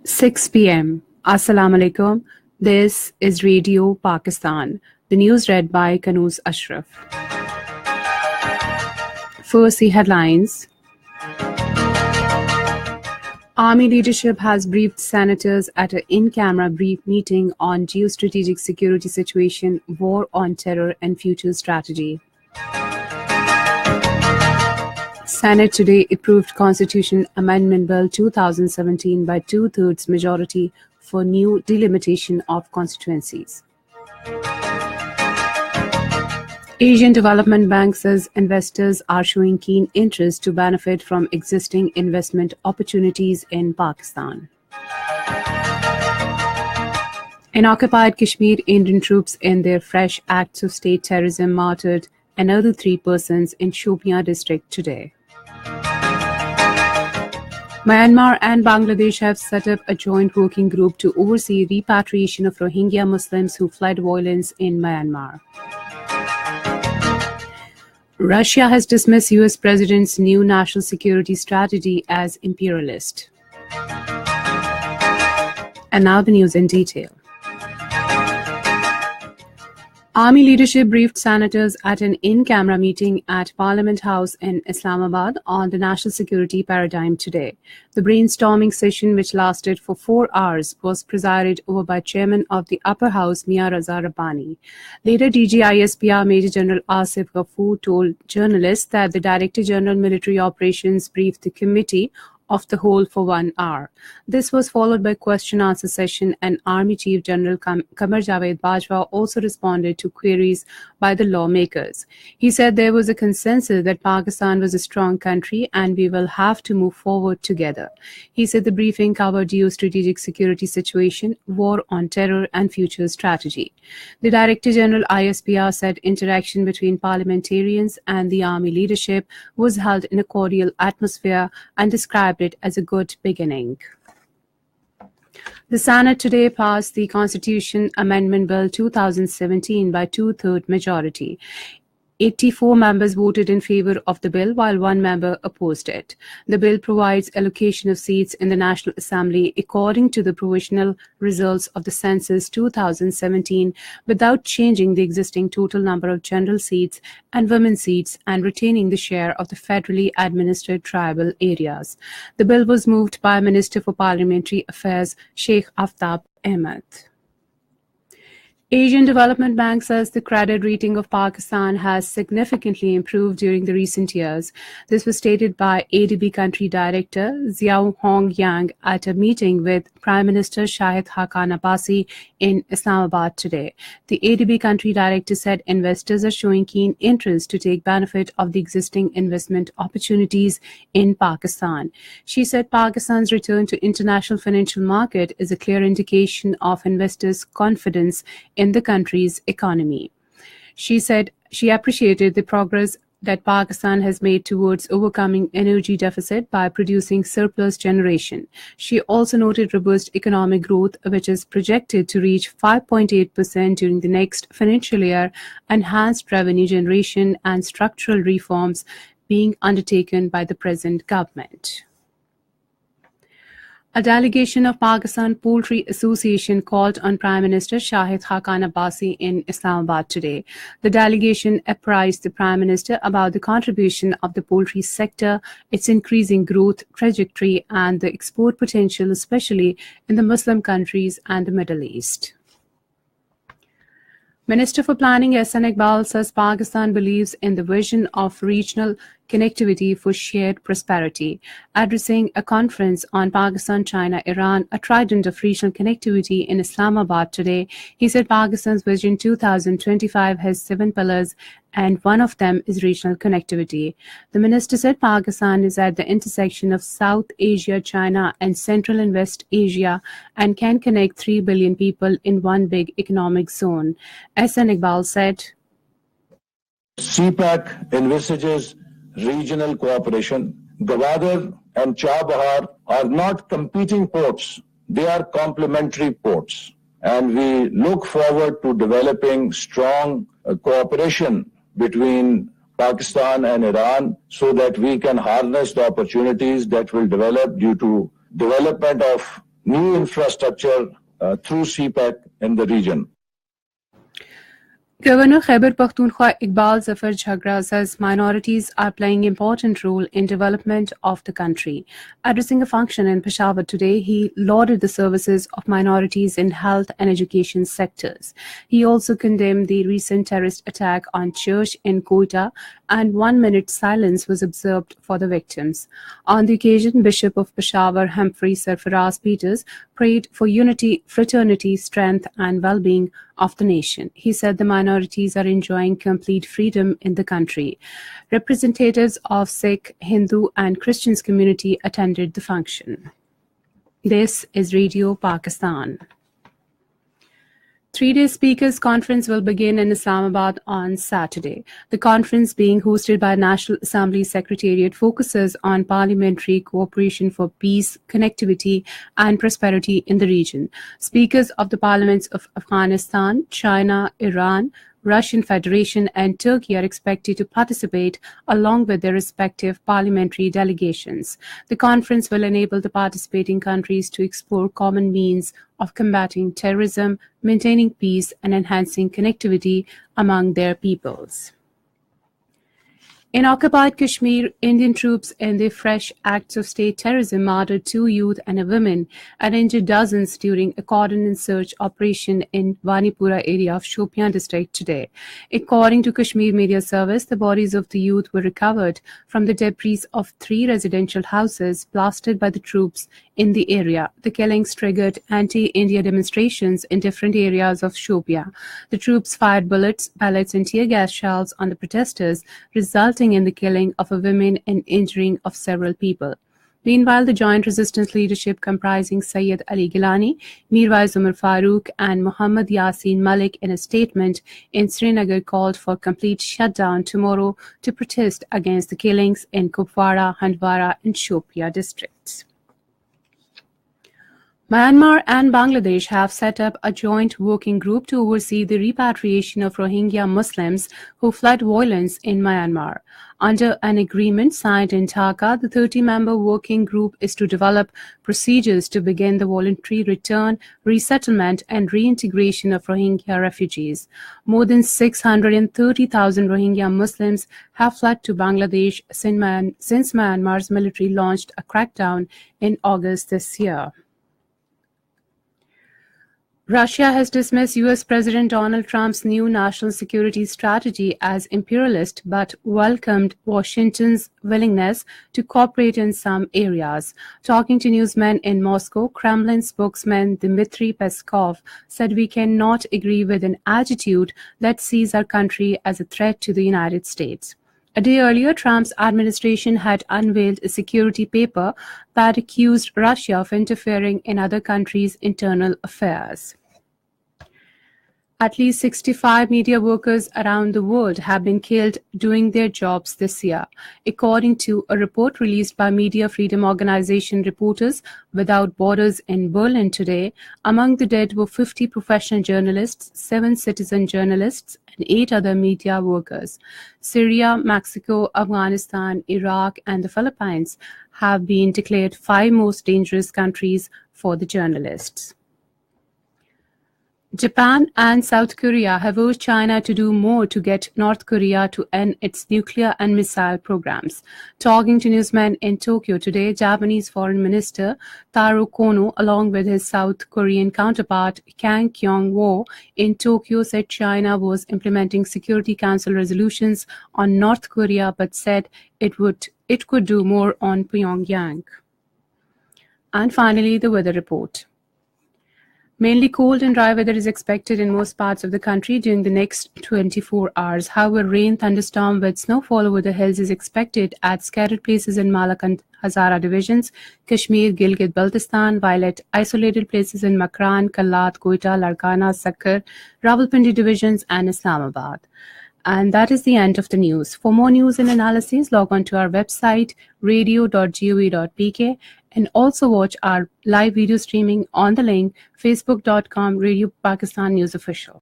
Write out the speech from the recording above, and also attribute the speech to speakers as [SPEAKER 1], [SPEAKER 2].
[SPEAKER 1] 6 p.m. Assalamu alaikum. This is Radio Pakistan. The news read by Kanooz Ashraf. First, the headlines. Army leadership has briefed senators at an in-camera brief meeting on geostrategic security situation, war on terror and future strategy. Senate today approved Constitution Amendment Bill 2017 by two-thirds majority for new delimitation of constituencies. Asian Development Bank says investors are showing keen interest to benefit from existing investment opportunities in Pakistan. In occupied Kashmir, Indian troops in their fresh acts of state terrorism martyred another 3 persons in Shopian district today. Myanmar and Bangladesh have set up a joint working group to oversee repatriation of Rohingya Muslims who fled violence in Myanmar. Russia has dismissed US President's new national security strategy as imperialist. And now the news in detail. Army leadership briefed senators at an in-camera meeting at Parliament House in Islamabad on the national security paradigm today. The brainstorming session, which lasted for 4 hours, was presided over by Chairman of the Upper House, Mia Raza Rabbani. Later, DGISPR Major General Asif Ghafoor told journalists that the Director General Military Operations briefed the committee of the whole for 1 hour. This was followed by question-answer session, and Army Chief General Qamar Javed Bajwa also responded to queries by the lawmakers. He said there was a consensus that Pakistan was a strong country and we will have to move forward together. He said the briefing covered geostrategic security situation, war on terror and future strategy. The Director General ISPR said interaction between parliamentarians and the Army leadership was held in a cordial atmosphere and described it as a good beginning. The Senate today passed the Constitution Amendment Bill 2017 by two-thirds majority. 84 members voted in favor of the bill, while 1 member opposed it. The bill provides allocation of seats in the National Assembly according to the provisional results of the census 2017 without changing the existing total number of general seats and women's seats and retaining the share of the federally administered tribal areas. The bill was moved by Minister for Parliamentary Affairs Sheikh Aftab Ahmed. Asian Development Bank says the credit rating of Pakistan has significantly improved during the recent years. This was stated by ADB Country Director Xiao Hong Yang at a meeting with Prime Minister Shahid Haqqan Abbasi in Islamabad today. The ADB Country Director said investors are showing keen interest to take benefit of the existing investment opportunities in Pakistan. She said Pakistan's return to international financial market is a clear indication of investors' confidence in the country's economy. She said she appreciated the progress that Pakistan has made towards overcoming energy deficit by producing surplus generation. She also noted robust economic growth, which is projected to reach 5.8% during the next financial year, enhanced revenue generation and structural reforms being undertaken by the present government. A delegation of Pakistan Poultry Association called on Prime Minister Shahid Haqqan Abbasi in Islamabad today. The delegation apprised the Prime Minister about the contribution of the poultry sector, its increasing growth trajectory, and the export potential, especially in the Muslim countries and the Middle East. Minister for Planning S.N. Iqbal says Pakistan believes in the vision of regional connectivity for shared prosperity. Addressing a conference on Pakistan, China, Iran, a trident of regional connectivity in Islamabad today, he said Pakistan's Vision 2025 has 7 pillars and one of them is regional connectivity. The minister said Pakistan is at the intersection of South Asia, China, and Central and West Asia and can connect 3 billion people in one big economic zone. S.N. Iqbal said,
[SPEAKER 2] CPAC envisages regional cooperation. Gwadar and Chabahar are not competing ports, they are complementary ports. And we look forward to developing strong cooperation between Pakistan and Iran so that we can harness the opportunities that will develop due to development of new infrastructure through CPEC in the region.
[SPEAKER 1] Governor Khyber Pakhtunkhwa Iqbal Zafar Jhagra says minorities are playing an important role in development of the country. Addressing a function in Peshawar today, he lauded the services of minorities in health and education sectors. He also condemned the recent terrorist attack on church in Quetta, and 1 minute silence was observed for the victims. On the occasion, Bishop of Peshawar Humphrey Sarfaraz Peters prayed for unity, fraternity, strength and well-being of the nation. He said the minorities are enjoying complete freedom in the country. Representatives of Sikh, Hindu and Christians community attended the function. This is Radio Pakistan. 3-day Speakers Conference will begin in Islamabad on Saturday. The conference, being hosted by National Assembly Secretariat, focuses on parliamentary cooperation for peace, connectivity and prosperity in the region. Speakers of the parliaments of Afghanistan, China, Iran, Russian Federation and Turkey are expected to participate along with their respective parliamentary delegations. The conference will enable the participating countries to explore common means of combating terrorism, maintaining peace and enhancing connectivity among their peoples. In occupied Kashmir, Indian troops in their fresh acts of state terrorism murdered 2 youth and a woman and injured dozens during a cordon and search operation in Vanipura area of Shopian district today. According to Kashmir Media Service, the bodies of the youth were recovered from the debris of 3 residential houses blasted by the troops in the area. The killings triggered anti-India demonstrations in different areas of Shopian. The troops fired bullets, pellets and tear gas shells on the protesters, resulting in the killing of a woman and injuring of several people. Meanwhile, the joint resistance leadership comprising Sayyid Ali Gilani, Mirwais Umar Farooq and Muhammad Yasin Malik in a statement in Srinagar called for complete shutdown tomorrow to protest against the killings in Kupwara, Handwara and Shopia districts. Myanmar and Bangladesh have set up a joint working group to oversee the repatriation of Rohingya Muslims who fled violence in Myanmar. Under an agreement signed in Dhaka, the 30-member working group is to develop procedures to begin the voluntary return, resettlement and reintegration of Rohingya refugees. More than 630,000 Rohingya Muslims have fled to Bangladesh since Myanmar's military launched a crackdown in August this year. Russia has dismissed U.S. President Donald Trump's new national security strategy as imperialist but welcomed Washington's willingness to cooperate in some areas. Talking to newsmen in Moscow, Kremlin spokesman Dmitry Peskov said we cannot agree with an attitude that sees our country as a threat to the United States. A day earlier, Trump's administration had unveiled a security paper that accused Russia of interfering in other countries' internal affairs. At least 65 media workers around the world have been killed doing their jobs this year, according to a report released by media freedom organization Reporters Without Borders in Berlin today. Among the dead were 50 professional journalists, 7 citizen journalists, and 8 other media workers. Syria, Mexico, Afghanistan, Iraq, and the Philippines have been declared 5 most dangerous countries for the journalists. Japan and South Korea have urged China to do more to get North Korea to end its nuclear and missile programs. Talking to newsmen in Tokyo today, Japanese Foreign Minister Taro Kono, along with his South Korean counterpart Kang Kyung-woo in Tokyo, said China was implementing Security Council resolutions on North Korea, but said it could do more on Pyongyang. And finally, the weather report. Mainly cold and dry weather is expected in most parts of the country during the next 24 hours. However, rain, thunderstorm with snowfall over the hills is expected at scattered places in Malak and Hazara divisions, Kashmir, Gilgit-Baltistan, while at isolated places in Makran, Kalat, Quetta, Larkana, Sakkar, Rawalpindi divisions and Islamabad. And that is the end of the news. For more news and analysis, log on to our website radio.gov.pk and also watch our live video streaming on the link facebook.com Radio Pakistan News Official.